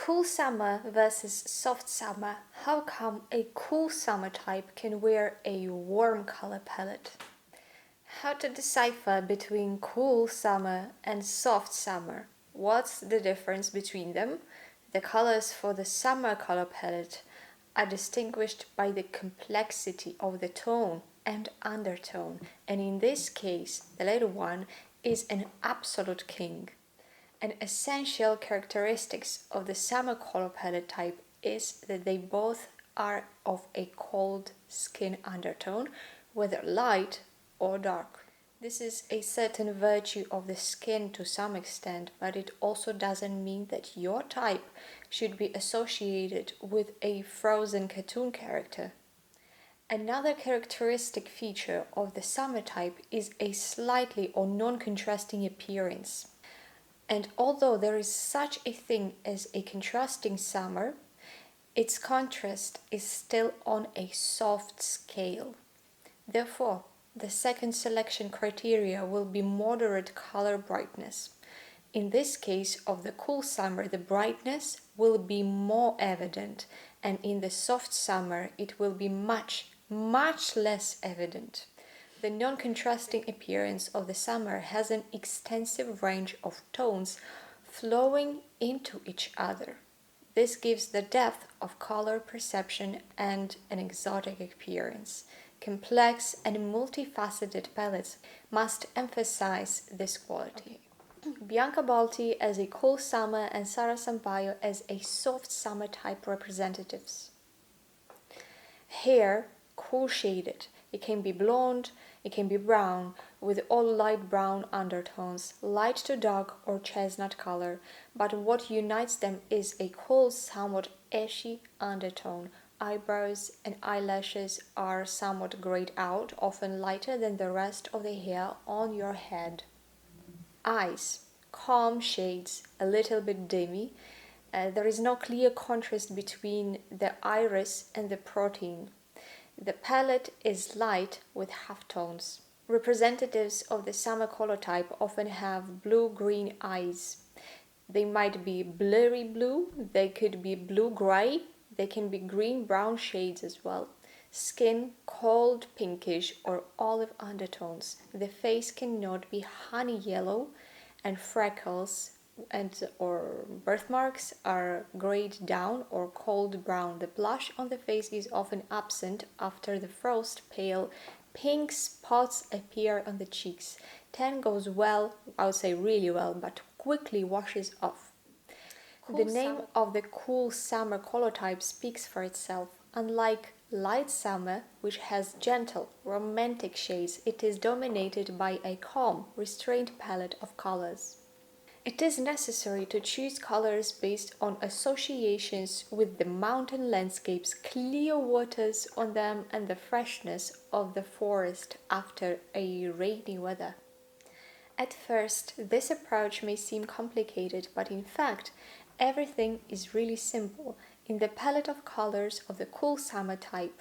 Cool summer versus soft summer. How come a cool summer type can wear a warm color palette? How to decipher between cool summer and soft summer? What's the difference between them? The colors for the summer color palette are distinguished by the complexity of the tone and undertone, and in this case, the latter one is an absolute king. An essential characteristics of the summer color palette type is that they both are of a cold skin undertone, whether light or dark. This is a certain virtue of the skin to some extent, but it also doesn't mean that your type should be associated with a frozen cartoon character. Another characteristic feature of the summer type is a slightly or non-contrasting appearance. And although there is such a thing as a contrasting summer, its contrast is still on a soft scale. Therefore, the second selection criteria will be moderate color brightness. In this case of the cool summer, the brightness will be more evident, and in the soft summer, it will be much less evident. The non-contrasting appearance of the summer has an extensive range of tones flowing into each other. This gives the depth of color perception and an exotic appearance. Complex and multifaceted palettes must emphasize this quality. Bianca Balti as a cool summer and Sara Sampaio as a soft summer type representatives. Hair cool shaded. It can be blonde, it can be brown, with all light brown undertones, light to dark or chestnut color, but what unites them is a cool, somewhat ashy undertone. Eyebrows and eyelashes are somewhat grayed out, often lighter than the rest of the hair on your head. Eyes, calm shades, a little bit dimmy. There is no clear contrast between the iris and the protein. The palette is light with halftones. Representatives of the summer color type often have blue-green eyes. They might be blurry blue, they could be blue-gray, they can be green-brown shades as well. Skin cold pinkish or olive undertones. The face cannot be honey yellow, and freckles or birthmarks are grayed down or cold brown. The blush on the face is often absent after the frost. Pale pink spots appear on the cheeks. Tan goes well, I would say really well, but quickly washes off. The name of the cool summer color type speaks for itself. Unlike light summer, which has gentle, romantic shades, it is dominated by a calm, restrained palette of colors. It is necessary to choose colors based on associations with the mountain landscapes, clear waters on them, and the freshness of the forest after a rainy weather. At first, this approach may seem complicated, but in fact, everything is really simple. In the palette of colors of the cool summer type,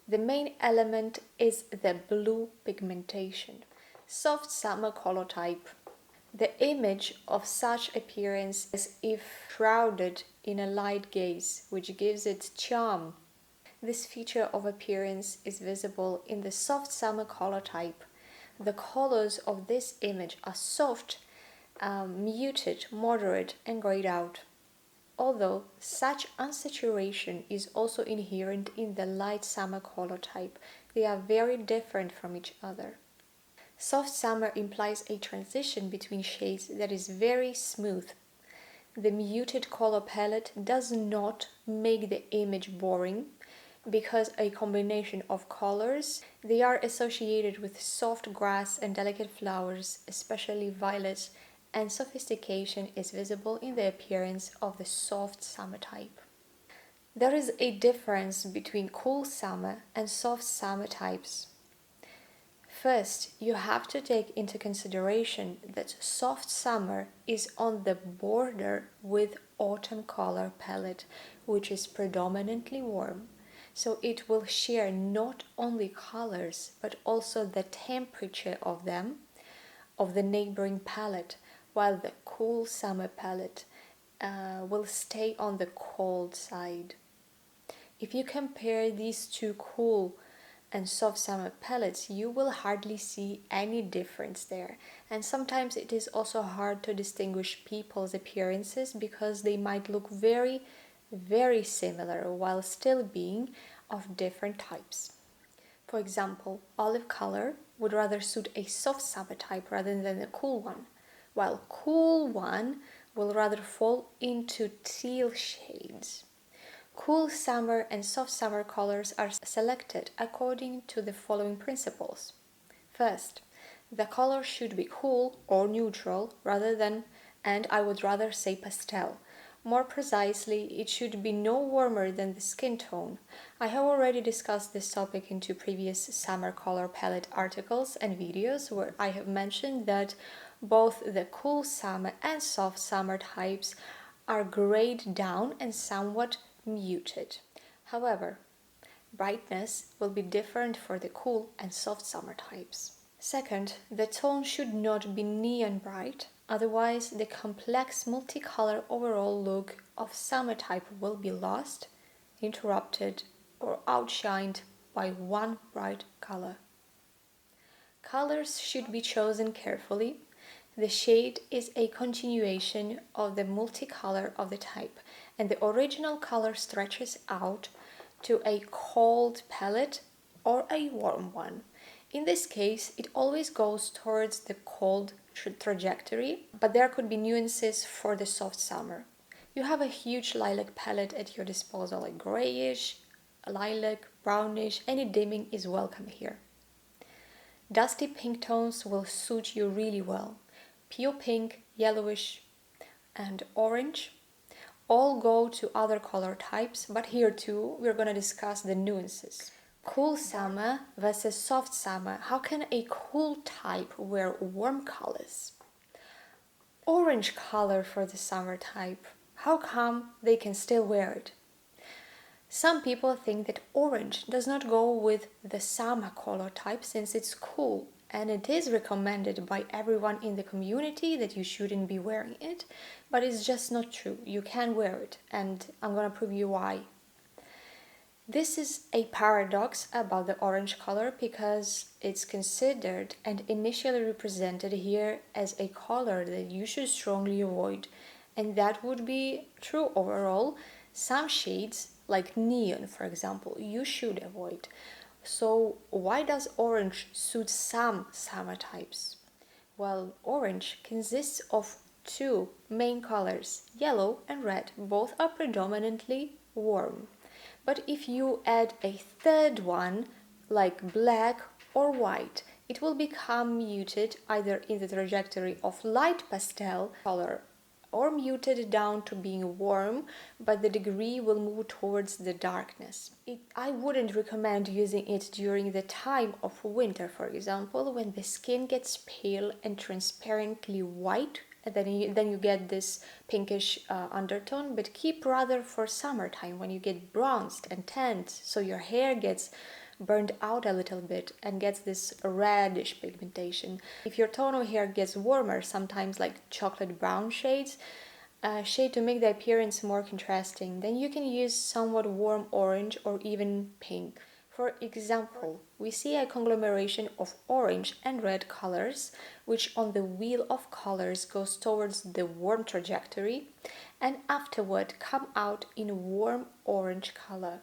the main element is the blue pigmentation. Soft summer color type. The image of such appearance is if shrouded in a light gaze, which gives it charm. This feature of appearance is visible in the soft summer color type. The colors of this image are soft, muted, moderate, and grayed out. Although such unsaturation is also inherent in the light summer color type, they are very different from each other. Soft summer implies a transition between shades that is very smooth. The muted color palette does not make the image boring because a combination of colors, they are associated with soft grass and delicate flowers, especially violets, and sophistication is visible in the appearance of the soft summer type. There is a difference between cool summer and soft summer types. First, you have to take into consideration that soft summer is on the border with autumn color palette, which is predominantly warm. So it will share not only colors, but also the temperature of them, of the neighboring palette, while the cool summer palette will stay on the cold side. If you compare these two cool and soft summer palettes, you will hardly see any difference there. And sometimes it is also hard to distinguish people's appearances because they might look very, very similar while still being of different types. For example, olive color would rather suit a soft summer type rather than a cool one, while cool one will rather fall into teal shades. Cool summer and soft summer colors are selected according to the following principles. First, the color should be cool or neutral rather than, and I would rather say pastel. More precisely, it should be no warmer than the skin tone. I have already discussed this topic in two previous summer color palette articles and videos where I have mentioned that both the cool summer and soft summer types are grayed down and somewhat muted. However, brightness will be different for the cool and soft summer types. Second, the tone should not be neon bright, otherwise the complex multicolor overall look of summer type will be lost, interrupted, or outshined by one bright color. Colors should be chosen carefully. The shade is a continuation of the multicolor of the type, and the original color stretches out to a cold palette or a warm one. In this case, it always goes towards the cold trajectory, but there could be nuances for the soft summer. You have a huge lilac palette at your disposal, like grayish, lilac, brownish, any dimming is welcome here. Dusty pink tones will suit you really well. Pure pink, yellowish, and orange all go to other color types, but here too we're going to discuss the nuances. Cool summer versus soft summer. How can a cool type wear warm colors? Orange color for the summer type. How come they can still wear it? Some people think that orange does not go with the summer color type since it's cool, and it is recommended by everyone in the community that you shouldn't be wearing it, but it's just not true. You can wear it, and I'm gonna prove you why. This is a paradox about the orange color because it's considered and initially represented here as a color that you should strongly avoid, and that would be true overall. Some shades, like neon for example, you should avoid. So why does orange suit some summer types? Well, orange consists of two main colors, yellow and red. Both are predominantly warm. But if you add a third one, like black or white, it will become muted either in the trajectory of light pastel color or muted down to being warm, but the degree will move towards the darkness. I wouldn't recommend using it during the time of winter, for example, when the skin gets pale and transparently white, and then you get this pinkish undertone, but keep rather for summertime when you get bronzed and tanned, so your hair gets burned out a little bit and gets this reddish pigmentation. If your tone of hair gets warmer, sometimes like chocolate brown shade to make the appearance more contrasting, then you can use somewhat warm orange or even pink. For example, we see a conglomeration of orange and red colors, which on the wheel of colors goes towards the warm trajectory and afterward come out in warm orange color.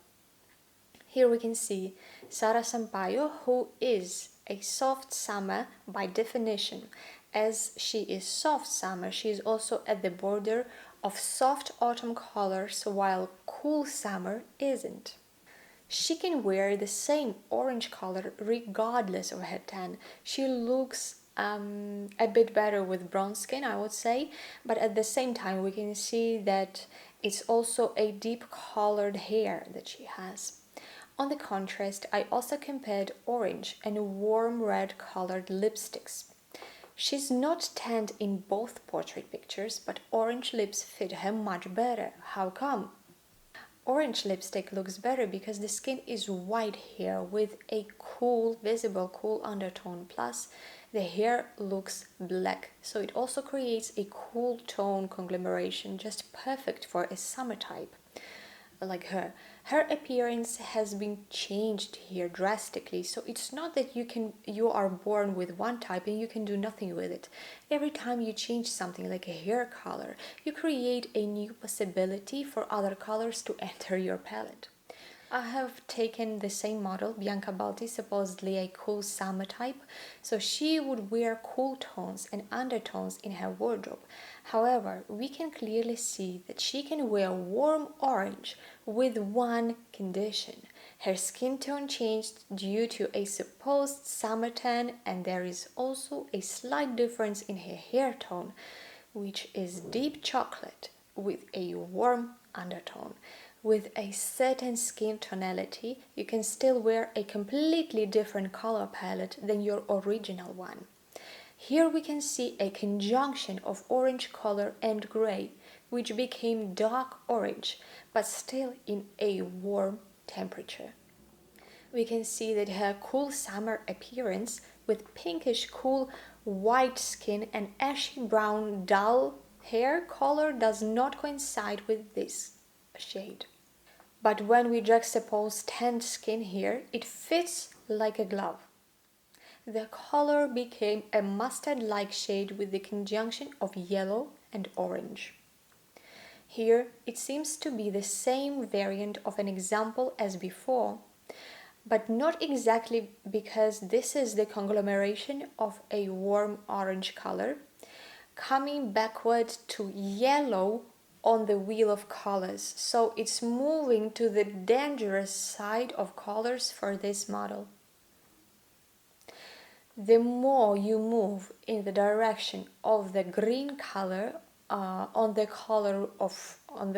Here we can see Sara Sampaio, who is a soft summer by definition. As she is soft summer, she is also at the border of soft autumn colors, while cool summer isn't. She can wear the same orange color regardless of her tan. She looks a bit better with brown skin, I would say, but at the same time we can see that it's also a deep colored hair that she has. On the contrast, I also compared orange and warm red colored lipsticks. She's not tanned in both portrait pictures, but orange lips fit her much better. How come? Orange lipstick looks better because the skin is white here with a cool, visible cool undertone. Plus, the hair looks black. So it also creates a cool tone conglomeration, just perfect for a summer type like her. Her appearance has been changed here drastically, so it's not that you are born with one type and you can do nothing with it. Every time you change something like a hair color, you create a new possibility for other colors to enter your palette. I have taken the same model, Bianca Balti, supposedly a cool summer type, so she would wear cool tones and undertones in her wardrobe. However, we can clearly see that she can wear warm orange with one condition. Her skin tone changed due to a supposed summer tan, and there is also a slight difference in her hair tone, which is deep chocolate with a warm undertone. With a certain skin tonality, you can still wear a completely different color palette than your original one. Here we can see a conjunction of orange color and gray, which became dark orange, but still in a warm temperature. We can see that her cool summer appearance with pinkish cool white skin and ashy brown dull hair color does not coincide with this shade. But when we juxtapose tanned skin here, it fits like a glove. The color became a mustard-like shade with the conjunction of yellow and orange. Here, it seems to be the same variant of an example as before, but not exactly, because this is the conglomeration of a warm orange color coming backward to yellow on the wheel of colors, so it's moving to the dangerous side of colors for this model. The more you move in the direction of the green color on the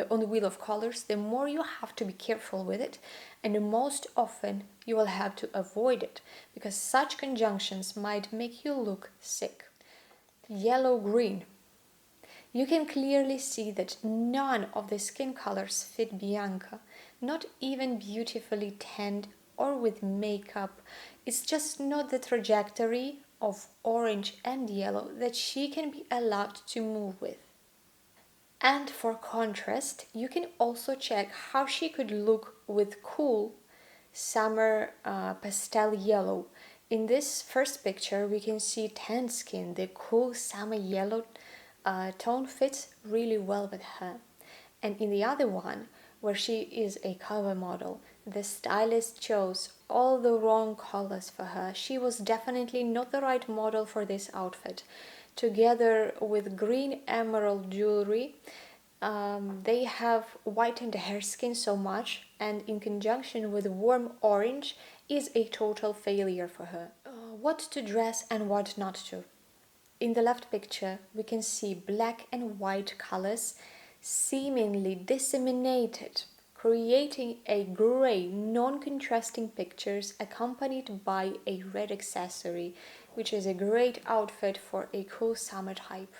wheel of colors, the more you have to be careful with it, and most often you will have to avoid it, because such conjunctions might make you look sick. Yellow-green. You can clearly see that none of the skin colors fit Bianca, not even beautifully tanned or with makeup. It's just not the trajectory of orange and yellow that she can be allowed to move with. And for contrast, you can also check how she could look with cool summer pastel yellow. In this first picture, we can see tan skin. The cool summer yellow tone fits really well with her. And in the other one, where she is a cover model, the stylist chose all the wrong colors for her. She was definitely not the right model for this outfit. Together with green emerald jewelry, they have whitened her skin so much, and in conjunction with warm orange is a total failure for her. What to dress and what not to. In the left picture, we can see black and white colors seemingly disseminated, creating a gray, non-contrasting pictures accompanied by a red accessory, which is a great outfit for a cool summer type.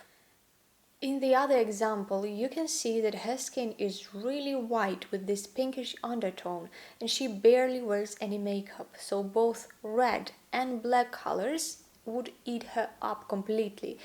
In the other example, you can see that her skin is really white with this pinkish undertone, and she barely wears any makeup, so both red and black colors would eat her up completely,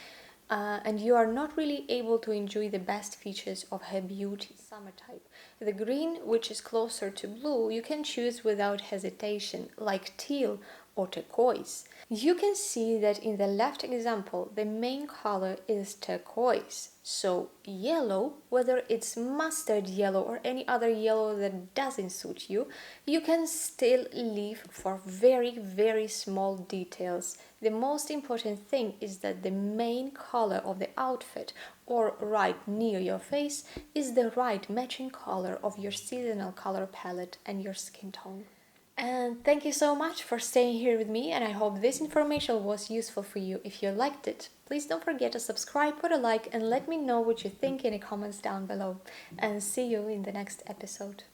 and you are not really able to enjoy the best features of her beauty. Summer type. The green, which is closer to blue, you can choose without hesitation, like teal or turquoise. You can see that in the left example, the main color is turquoise. So yellow, whether it's mustard yellow or any other yellow that doesn't suit you, you can still leave for very, very small details. The most important thing is that the main color of the outfit, or right near your face, is the right matching color of your seasonal color palette and your skin tone. And thank you so much for staying here with me, and I hope this information was useful for you. If you liked it, please don't forget to subscribe, put a like, and let me know what you think in the comments down below. And see you in the next episode.